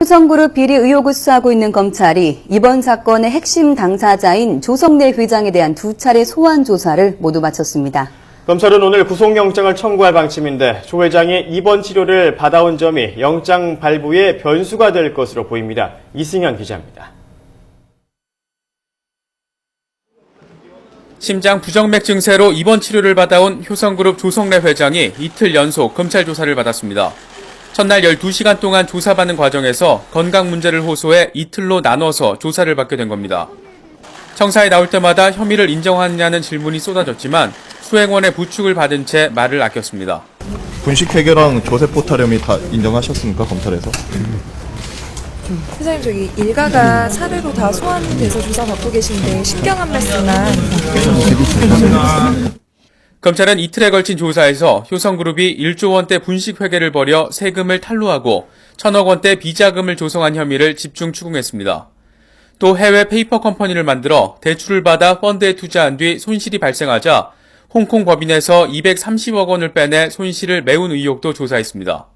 효성그룹 비리 의혹을 수사하고 있는 검찰이 이번 사건의 핵심 당사자인 조성래 회장에 대한 2차례 소환 조사를 모두 마쳤습니다. 검찰은 오늘 구속영장을 청구할 방침인데 조 회장이 입원 치료를 받아온 점이 영장 발부의 변수가 될 것으로 보입니다. 이승현 기자입니다. 심장 부정맥 증세로 입원 치료를 받아온 효성그룹 조성래 회장이 이틀 연속 검찰 조사를 받았습니다. 첫날 12시간 동안 조사받는 과정에서 건강 문제를 호소해 이틀로 나눠서 조사를 받게 된 겁니다. 청사에 나올 때마다 혐의를 인정하느냐는 질문이 쏟아졌지만 수행원의 부축을 받은 채 말을 아꼈습니다. 분식회계랑 조세포탈 혐의 다 인정하셨습니까, 검찰에서? 회장님, 저기 일가가 사례로 다 소환돼서 조사받고 계신데 신경 한 말씀만. 검찰은 이틀에 걸친 조사에서 효성그룹이 1조 원대 분식회계를 벌여 세금을 탈루하고 1,000억 원대 비자금을 조성한 혐의를 집중 추궁했습니다. 또 해외 페이퍼 컴퍼니를 만들어 대출을 받아 펀드에 투자한 뒤 손실이 발생하자 홍콩 법인에서 230억 원을 빼내 손실을 메운 의혹도 조사했습니다.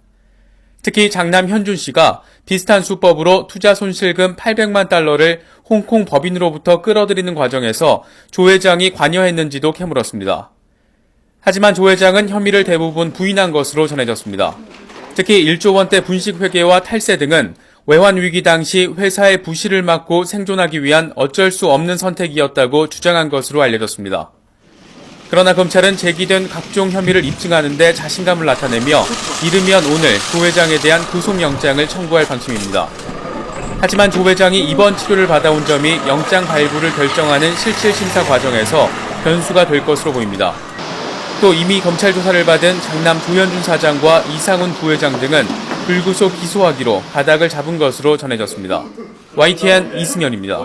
특히 장남 현준 씨가 비슷한 수법으로 투자 손실금 800만 달러를 홍콩 법인으로부터 끌어들이는 과정에서 조 회장이 관여했는지도 캐물었습니다. 하지만 조 회장은 혐의를 대부분 부인한 것으로 전해졌습니다. 특히 1조 원대 분식회계와 탈세 등은 외환위기 당시 회사의 부실을 막고 생존하기 위한 어쩔 수 없는 선택이었다고 주장한 것으로 알려졌습니다. 그러나 검찰은 제기된 각종 혐의를 입증하는 데 자신감을 나타내며 이르면 오늘 조 회장에 대한 구속영장을 청구할 방침입니다. 하지만 조 회장이 입원 치료를 받아온 점이 영장 발부를 결정하는 실질심사 과정에서 변수가 될 것으로 보입니다. 또 이미 검찰 조사를 받은 장남 조현준 사장과 이상훈 부회장 등은 불구속 기소하기로 가닥을 잡은 것으로 전해졌습니다. YTN 이승현입니다.